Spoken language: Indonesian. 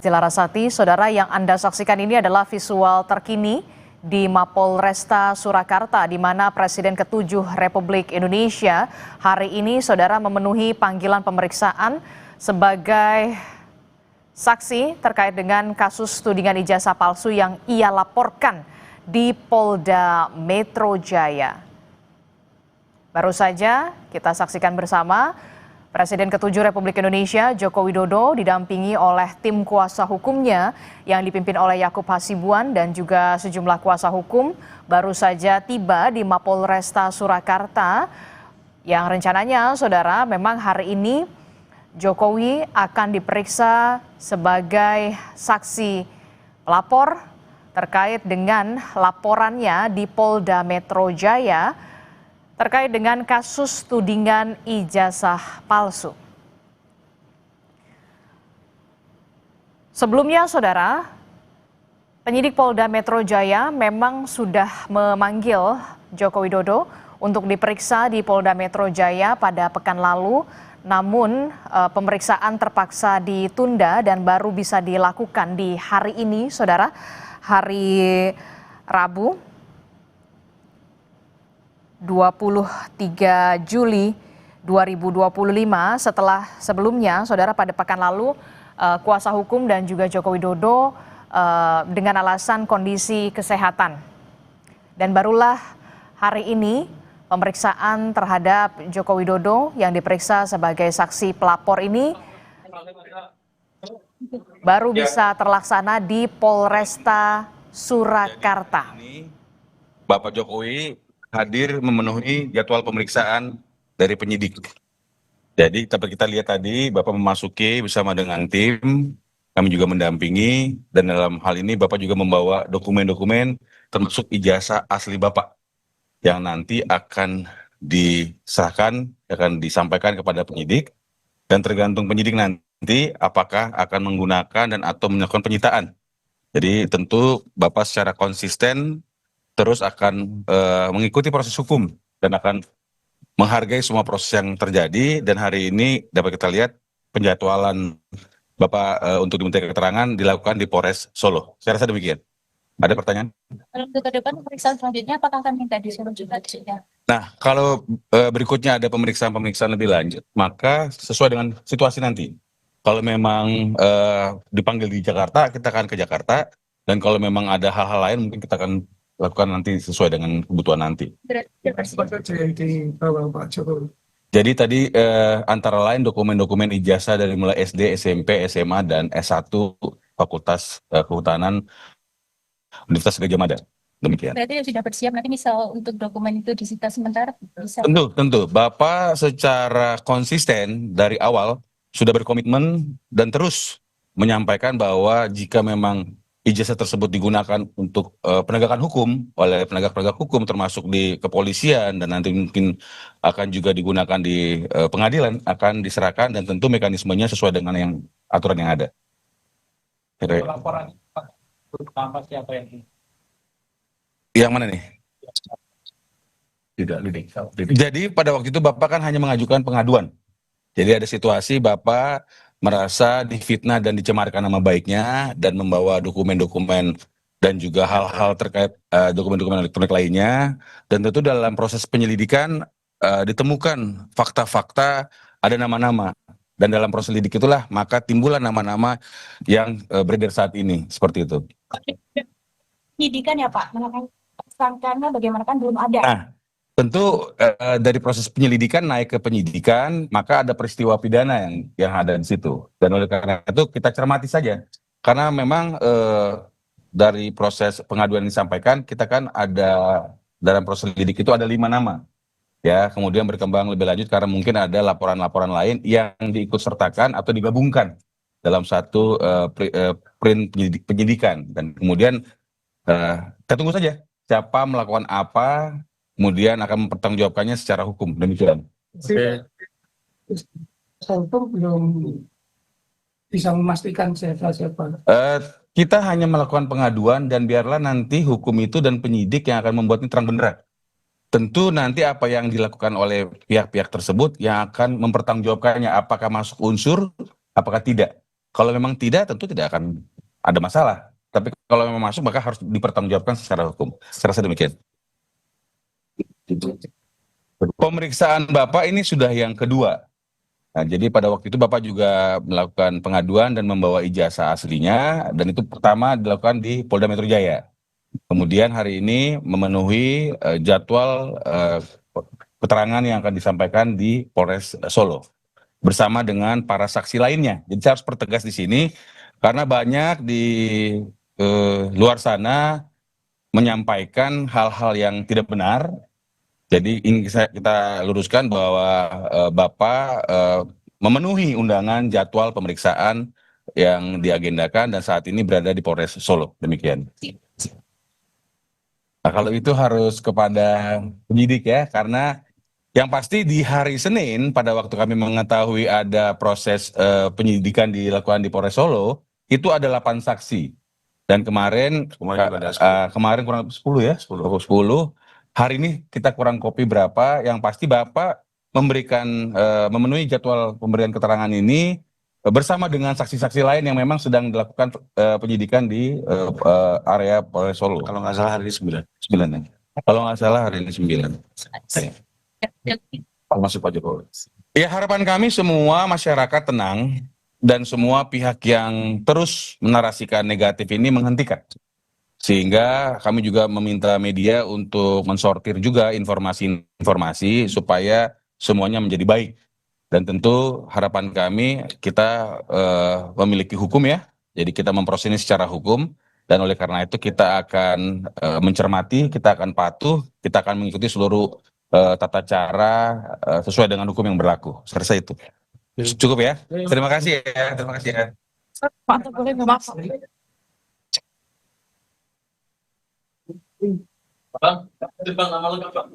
Larasati, saudara, yang Anda saksikan ini adalah visual terkini di Mapolresta Surakarta, di mana Presiden ke-7 Republik Indonesia hari ini, saudara, memenuhi panggilan pemeriksaan sebagai saksi terkait dengan kasus tudingan ijazah palsu yang ia laporkan di Polda Metro Jaya. Baru saja kita saksikan bersama Presiden ke-7 Republik Indonesia Joko Widodo didampingi oleh tim kuasa hukumnya yang dipimpin oleh Yakub Hasibuan dan juga sejumlah kuasa hukum baru saja tiba di Mapolresta Surakarta yang rencananya, saudara, memang hari ini Jokowi akan diperiksa sebagai saksi pelapor terkait dengan laporannya di Polda Metro Jaya terkait dengan kasus tudingan ijazah palsu. Sebelumnya, saudara, penyidik Polda Metro Jaya memang sudah memanggil Joko Widodo untuk diperiksa di Polda Metro Jaya pada pekan lalu, namun pemeriksaan terpaksa ditunda dan baru bisa dilakukan di hari ini, saudara, hari Rabu 23 Juli 2025, setelah sebelumnya, saudara, pada pekan lalu kuasa hukum dan juga Joko Widodo dengan alasan kondisi kesehatan. Dan barulah hari ini pemeriksaan terhadap Joko Widodo yang diperiksa sebagai saksi pelapor ini baru bisa terlaksana di Polresta Surakarta. Bapak Jokowi hadir memenuhi jadwal pemeriksaan dari penyidik. Jadi kita lihat tadi Bapak memasuki bersama dengan tim, kami juga mendampingi, dan dalam hal ini Bapak juga membawa dokumen-dokumen termasuk ijazah asli Bapak yang nanti akan diserahkan, akan disampaikan kepada penyidik, dan tergantung penyidik nanti apakah akan menggunakan dan atau melakukan penyitaan. Jadi tentu Bapak secara konsisten terus akan mengikuti proses hukum dan akan menghargai semua proses yang terjadi, dan hari ini dapat kita lihat penjadwalan Bapak untuk diminta keterangan dilakukan di Polres Solo. Saya rasa demikian. Ada pertanyaan? Untuk ke depan pemeriksaan selanjutnya apakah akan minta disuruh juga? Nah, kalau berikutnya ada pemeriksaan lebih lanjut, maka sesuai dengan situasi nanti. Kalau memang dipanggil di Jakarta, kita akan ke Jakarta, dan kalau memang ada hal-hal lain mungkin kita akan lakukan nanti sesuai dengan kebutuhan nanti. Jadi tadi antara lain dokumen-dokumen ijazah dari mulai SD, SMP, SMA, dan S1 Fakultas Kehutanan Universitas Gadjah Mada. Demikian. Berarti sudah bersiap nanti misal untuk dokumen itu disita sementara bisa. Tentu. Bapak secara konsisten dari awal sudah berkomitmen dan terus menyampaikan bahwa jika memang ijazah tersebut digunakan untuk penegakan hukum oleh penegak-penegak hukum termasuk di kepolisian dan nanti mungkin akan juga digunakan di pengadilan, akan diserahkan dan tentu mekanismenya sesuai dengan yang aturan yang ada. Laporan pertama siapa yang mana nih? Tidak. Jadi pada waktu itu Bapak kan hanya mengajukan pengaduan. Jadi ada situasi Bapak merasa difitnah dan dicemarkan nama baiknya dan membawa dokumen-dokumen dan juga hal-hal terkait dokumen-dokumen elektronik lainnya, dan tentu dalam proses penyelidikan ditemukan fakta-fakta, ada nama-nama, dan dalam proses lidik itulah maka timbullah nama-nama yang beredar saat ini seperti itu. Penyidikan ya Pak, sangkanya bagaimana kan belum ada. Nah, tentu dari proses penyelidikan naik ke penyidikan, maka ada peristiwa pidana yang ada di situ. Dan oleh karena itu kita cermati saja. Karena memang dari proses pengaduan yang disampaikan, kita kan ada dalam proses lidik itu ada 5 nama. Ya, kemudian berkembang lebih lanjut karena mungkin ada laporan-laporan lain yang diikut sertakan atau digabungkan dalam satu print penyidikan. Dan kemudian kita tunggu saja siapa melakukan apa, kemudian akan mempertanggungjawabkannya secara hukum. Demikian. Saya belum bisa memastikan siapa. Kita hanya melakukan pengaduan dan biarlah nanti hukum itu dan penyidik yang akan membuatnya terang benerang. Tentu nanti apa yang dilakukan oleh pihak-pihak tersebut yang akan mempertanggungjawabkannya, apakah masuk unsur, apakah tidak. Kalau memang tidak, tentu tidak akan ada masalah. Tapi kalau memang masuk, maka harus dipertanggungjawabkan secara hukum. Saya rasa demikian. Pemeriksaan Bapak ini sudah yang kedua. Nah, jadi pada waktu itu Bapak juga melakukan pengaduan dan membawa ijazah aslinya, dan itu pertama dilakukan di Polda Metro Jaya. Kemudian hari ini memenuhi jadwal keterangan yang akan disampaikan di Polres Solo bersama dengan para saksi lainnya. Jadi saya harus pertegas di sini karena banyak di luar sana menyampaikan hal-hal yang tidak benar. Jadi ini kita luruskan bahwa Bapak memenuhi undangan jadwal pemeriksaan yang diagendakan dan saat ini berada di Polres Solo. Demikian. Nah, kalau itu harus kepada penyidik ya, karena yang pasti di hari Senin pada waktu kami mengetahui ada proses penyidikan dilakukan di Polres Solo, itu ada 8 saksi. Dan kemarin kemarin kurang 10 ya, 10. Hari ini kita kurang kopi berapa, yang pasti Bapak memberikan memenuhi jadwal pemberian keterangan ini bersama dengan saksi-saksi lain yang memang sedang dilakukan penyidikan di area Polres Solo. Kalau nggak salah hari ini 9. 9 ya. Kalau nggak salah hari ini 9. Masuk Pak Jokowi. Ya, harapan kami semua masyarakat tenang dan semua pihak yang terus menarasikan negatif ini menghentikan. Sehingga kami juga meminta media untuk mensortir juga informasi-informasi supaya semuanya menjadi baik. Dan tentu harapan kami kita memiliki hukum ya. Jadi kita memproses ini secara hukum. Dan oleh karena itu kita akan mencermati, kita akan patuh, kita akan mengikuti seluruh tata cara sesuai dengan hukum yang berlaku. Saya rasa itu. Cukup ya. Terima kasih ya. Terima kasih ya. Pak, boleh nggak Mas? Bang nama lengkap Bang.